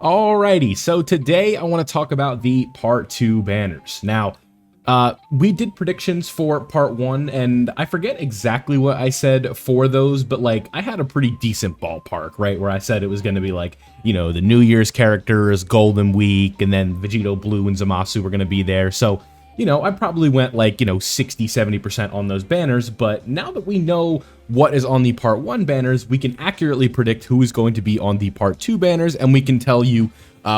Alrighty, so today I want to talk about the Part 2 banners. Now, we did predictions for Part 1, and I forget exactly what I said for those, but like, I had a pretty decent ballpark, right? Where I said it was going to be like, you know, the New Year's characters, Golden Week, and then Vegito Blue and Zamasu were going to be there. So, you know, I probably went like, 60, 70% on those banners, but now that we know what is on the Part 1 banners, we can accurately predict who is going to be on the Part 2 banners, and we can tell you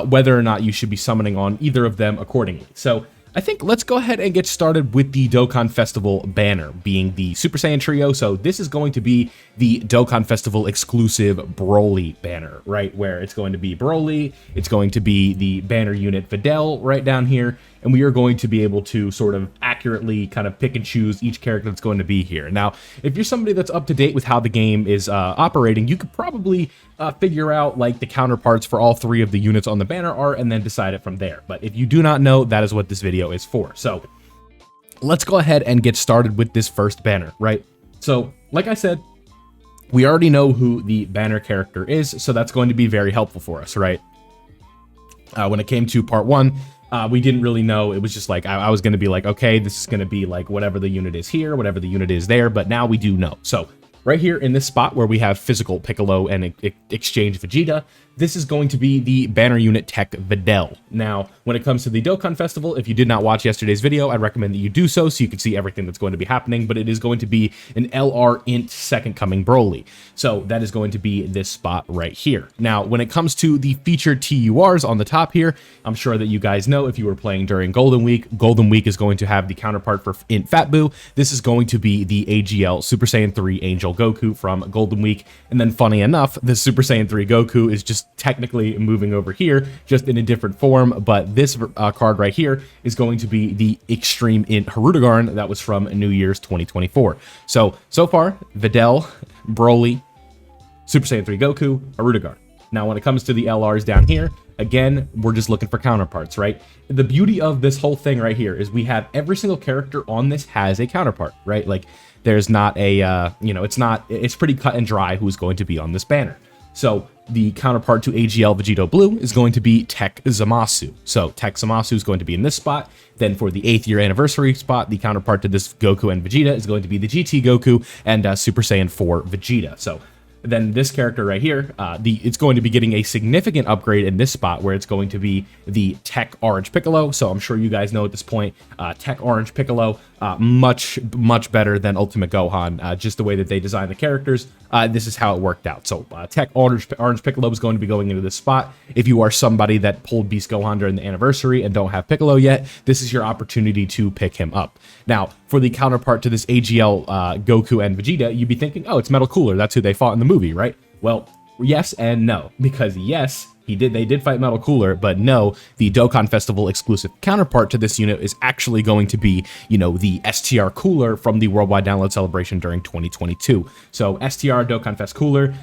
whether or not you should be summoning on either of them accordingly. So I think let's go ahead and get started with the Dokkan Festival banner, being the Super Saiyan Trio. So this is going to be the Dokkan Festival exclusive Broly banner, right? Where it's going to be Broly, it's going to be the banner unit Videl right down here, and we are going to be able to sort of accurately kind of pick and choose each character that's going to be here. Now, if you're somebody that's up to date with how the game is operating, you could probably figure out like the counterparts for all three of the units on the banner are, and then decide it from there. But if you do not know, that is what this video is for. So let's go ahead and get started with this first banner, right? So like I said, we already know who the banner character is, so that's going to be very helpful for us, right? When it came to Part 1, we didn't really know. It was just like, I was going to be like, okay, this is going to be like whatever the unit is here, whatever the unit is there, but now we do know. So right here in this spot where we have physical Piccolo and exchange Vegeta, this is going to be the banner unit Tech Videl. Now, when it comes to the Dokkan Festival, if you did not watch yesterday's video, I'd recommend that you do so you can see everything that's going to be happening, but it is going to be an LR Int Second Coming Broly. So that is going to be this spot right here. Now, when it comes to the featured TURs on the top here, I'm sure that you guys know if you were playing during Golden Week is going to have the counterpart for Int Fat Boo. This is going to be the AGL Super Saiyan 3 Angel Goku from Golden Week. And then funny enough, the Super Saiyan 3 Goku is just technically moving over here, just in a different form, but this card right here is going to be the Extreme Int Harudegarn that was from New Year's 2024. So far, Videl, Broly, Super Saiyan 3 Goku, Harudegarn. Now, when it comes to the LRs down here, again, we're just looking for counterparts, right? The beauty of this whole thing right here is we have every single character on this has a counterpart, right? Like, there's not a, it's pretty cut and dry who's going to be on this banner. So the counterpart to AGL Vegito Blue is going to be Tech Zamasu. So Tech Zamasu is going to be in this spot. Then for the 8th year anniversary spot, the counterpart to this Goku and Vegeta is going to be the GT Goku and Super Saiyan 4 Vegeta. So then this character right here, it's going to be getting a significant upgrade in this spot where it's going to be the Tech Orange Piccolo. So I'm sure you guys know at this point, Tech Orange Piccolo, much better than Ultimate Gohan. Just the way that they designed the characters, this is how it worked out. So Tech Orange Piccolo is going to be going into this spot. If you are somebody that pulled Beast Gohan during the anniversary and don't have Piccolo yet, this is your opportunity to pick him up. Now, for the counterpart to this AGL Goku and Vegeta, you'd be thinking, oh, it's Metal Cooler. That's who they fought in the movie, right? Well, yes and no, because yes, they did fight Metal Cooler, but no, the Dokkan Festival exclusive counterpart to this unit is actually going to be, the STR Cooler from the Worldwide Download Celebration during 2022. So STR Dokkan Fest Cooler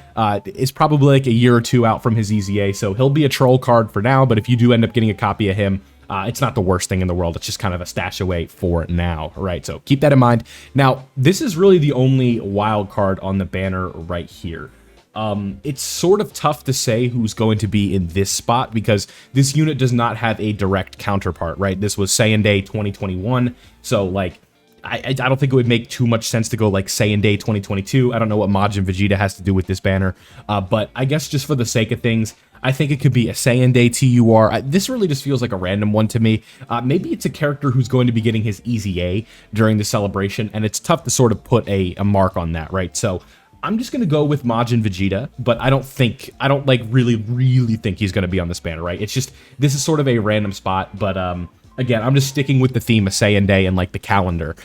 is probably like a year or two out from his EZA, so he'll be a troll card for now, but if you do end up getting a copy of him, it's not the worst thing in the world. It's just kind of a stash away for now, right? So keep that in mind. Now, this is really the only wild card on the banner right here. It's sort of tough to say who's going to be in this spot because this unit does not have a direct counterpart, right? This was Saiyan Day 2021, so like I don't think it would make too much sense to go like Saiyan Day 2022. I don't know what Majin Vegeta has to do with this banner, but I guess just for the sake of things, I think it could be a Saiyan Day TUR. This really just feels like a random one to me. Maybe it's a character who's going to be getting his EZA during the celebration, and it's tough to sort of put a mark on that, right? So I'm just going to go with Majin Vegeta, but I don't like really think he's going to be on this banner, right? It's just, this is sort of a random spot, but again, I'm just sticking with the theme of Saiyan Day and like the calendar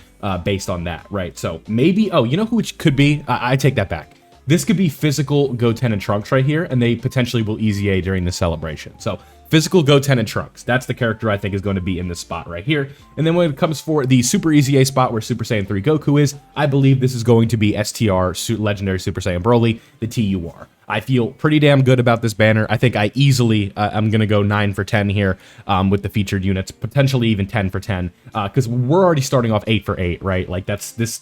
based on that, right? So maybe, oh, you know who it could be? I take that back. This could be physical Goten and Trunks right here, and they potentially will EZA during the celebration. So physical Goten and Trunks, that's the character I think is going to be in this spot right here. And then when it comes for the Super EZA spot where Super Saiyan 3 Goku is, I believe this is going to be STR Legendary Super Saiyan Broly, the TUR. I feel pretty damn good about this banner. I think I easily, I'm going to go 9 for 10 here with the featured units, potentially even 10 for 10, because we're already starting off 8 for 8, right? Like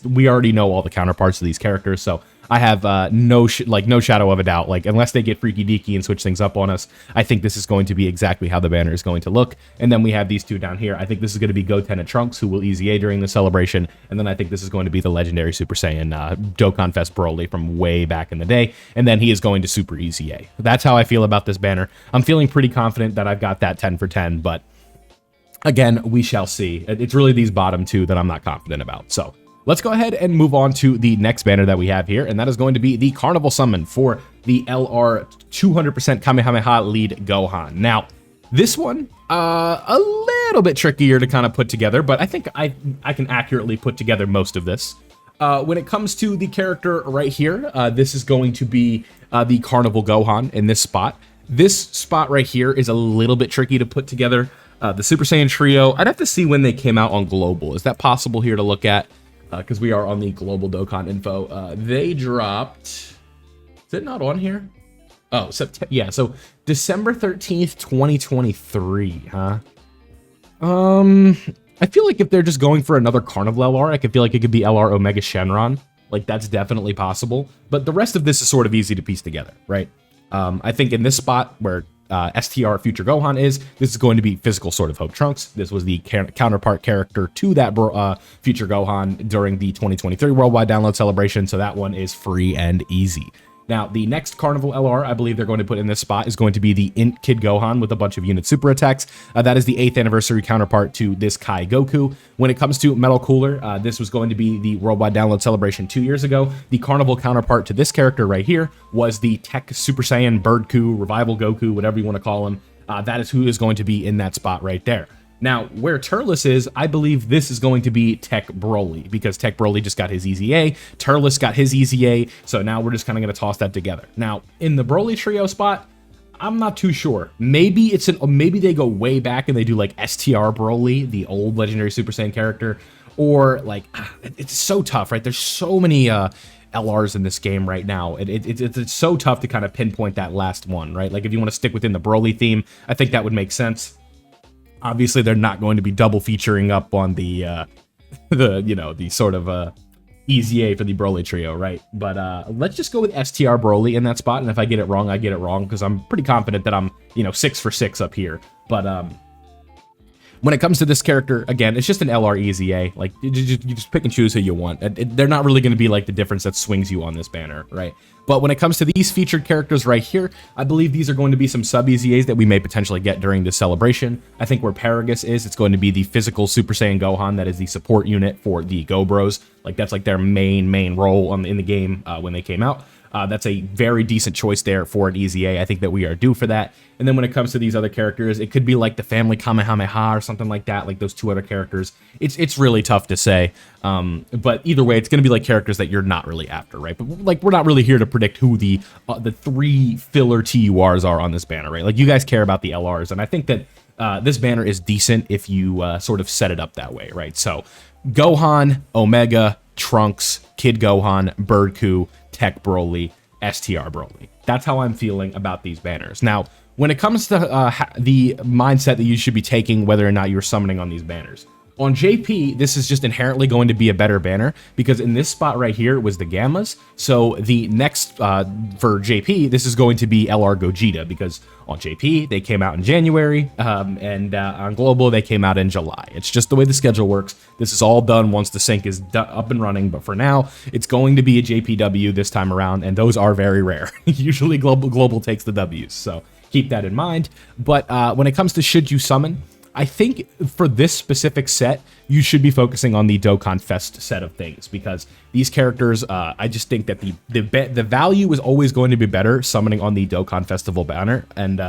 we already know all the counterparts of these characters, so I have no shadow of a doubt. Like, unless they get freaky deaky and switch things up on us, I think this is going to be exactly how the banner is going to look. And then we have these two down here. I think this is going to be Goten and Trunks, who will easy A during the celebration. And then I think this is going to be the legendary Super Saiyan Dokkan Fest Broly from way back in the day. And then he is going to super easy A. That's how I feel about this banner. I'm feeling pretty confident that I've got that 10 for 10, but again, we shall see. It's really these bottom two that I'm not confident about. So let's go ahead and move on to the next banner that we have here, and that is going to be the Carnival Summon for the LR 200% Kamehameha lead Gohan. Now, this one, a little bit trickier to kind of put together, but I think I can accurately put together most of this. When it comes to the character right here, this is going to be the Carnival Gohan in this spot. This spot right here is a little bit tricky to put together. The Super Saiyan Trio, I'd have to see when they came out on Global. Is that possible here to look at? Because we are on the Global Dokkan info. They dropped... Is it not on here? Oh, yeah, so December 13th, 2023, huh? I feel like if they're just going for another Carnival LR, I could feel like it could be LR Omega Shenron. Like, that's definitely possible. But the rest of this is sort of easy to piece together, right? I think in this spot where STR Future Gohan this is going to be Physical Sword of Hope Trunks. This was the counterpart character to that Future Gohan during the 2023 Worldwide Download Celebration, so that one is free and easy. Now, the next Carnival LR I believe they're going to put in this spot is going to be the Int Kid Gohan with a bunch of unit super attacks. That is the 8th anniversary counterpart to this Kai Goku. When it comes to Metal Cooler, this was going to be the Worldwide Download Celebration 2 years ago. The Carnival counterpart to this character right here was the Tech Super Saiyan Birdku, Revival Goku, whatever you want to call him. That is who is going to be in that spot right there. Now, where Turles is, I believe this is going to be Tech Broly, because Tech Broly just got his Easy A, Turles got his Easy A, so now we're just kind of going to toss that together. Now, in the Broly trio spot, I'm not too sure. Maybe maybe they go way back and they do like STR Broly, the old legendary Super Saiyan character, or like, it's so tough, right? There's so many LRs in this game right now. It's so tough to kind of pinpoint that last one, right? Like, if you want to stick within the Broly theme, I think that would make sense. Obviously, they're not going to be double featuring up on the the sort of easy A for the Broly trio, right? But let's just go with STR Broly in that spot, and if I get it wrong, I get it wrong, because I'm pretty confident that I'm 6 for 6 up here. But when it comes to this character, again, it's just an LR Easy A. Like, you just pick and choose who you want. They're not really going to be like the difference that swings you on this banner, right? But when it comes to these featured characters right here, I believe these are going to be some sub Easy A's that we may potentially get during this celebration. I think where Paragus is, it's going to be the Physical Super Saiyan Gohan that is the support unit for the Go Bros. Like, that's like their main role in the game when they came out. That's a very decent choice there for an Easy A. I think that we are due for that. And then when it comes to these other characters, it could be like the Family Kamehameha or something like that, like those two other characters. It's really tough to say. But either way, it's going to be like characters that you're not really after, right? But like, we're not really here to predict who the 3 filler TURs are on this banner, right? Like, you guys care about the LRs, and I think that this banner is decent if you sort of set it up that way, right? So Gohan, Omega, Trunks, Kid Gohan, Birdku, Tech Broly, STR Broly. That's how I'm feeling about these banners. Now, when it comes to the mindset that you should be taking whether or not you're summoning on these banners, on JP, this is just inherently going to be a better banner, because in this spot right here was the Gammas. So the next, for JP, this is going to be LR Gogeta, because on JP, they came out in January, and on Global, they came out in July. It's just the way the schedule works. This is all done once the sync is up and running, but for now, it's going to be a JPW this time around, and those are very rare. Usually Global takes the Ws, so keep that in mind. But when it comes to should you summon, I think for this specific set, you should be focusing on the Dokkan Fest set of things, because these characters, I just think that the value is always going to be better summoning on the Dokkan Festival banner. And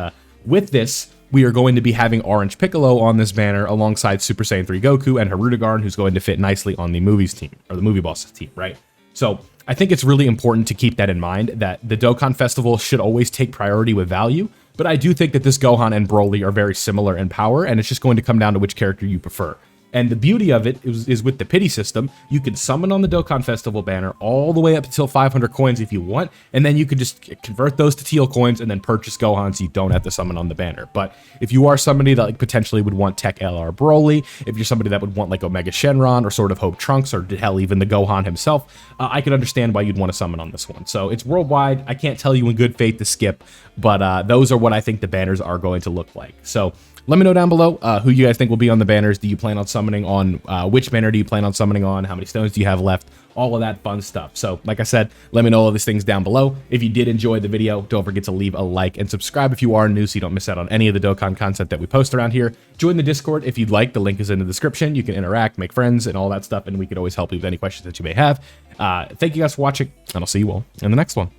with this, we are going to be having Orange Piccolo on this banner alongside Super Saiyan 3 Goku and Hirudegarn, who's going to fit nicely on the movies team, or the movie bosses team, right? So I think it's really important to keep that in mind, that the Dokkan Festival should always take priority with value. But I do think that this Gohan and Broly are very similar in power, and it's just going to come down to which character you prefer. And the beauty of it is with the pity system, you can summon on the Dokkan Festival banner all the way up until 500 coins if you want, and then you could just convert those to teal coins and then purchase Gohan so you don't have to summon on the banner. But if you are somebody that like potentially would want Tech LR Broly, if you're somebody that would want like Omega Shenron or Sword of Hope Trunks or hell even the Gohan himself, I could understand why you'd want to summon on this one. So it's worldwide. I can't tell you in good faith to skip, but those are what I think the banners are going to look like. So let me know down below who you guys think will be on the banners. Do you plan on summoning on? Which banner do you plan on summoning on? How many stones do you have left? All of that fun stuff. So like I said, let me know all these things down below. If you did enjoy the video, don't forget to leave a like and subscribe if you are new so you don't miss out on any of the Dokkan content that we post around here. Join the Discord if you'd like. The link is in the description. You can interact, make friends, and all that stuff, and we could always help you with any questions that you may have. Thank you guys for watching, and I'll see you all in the next one.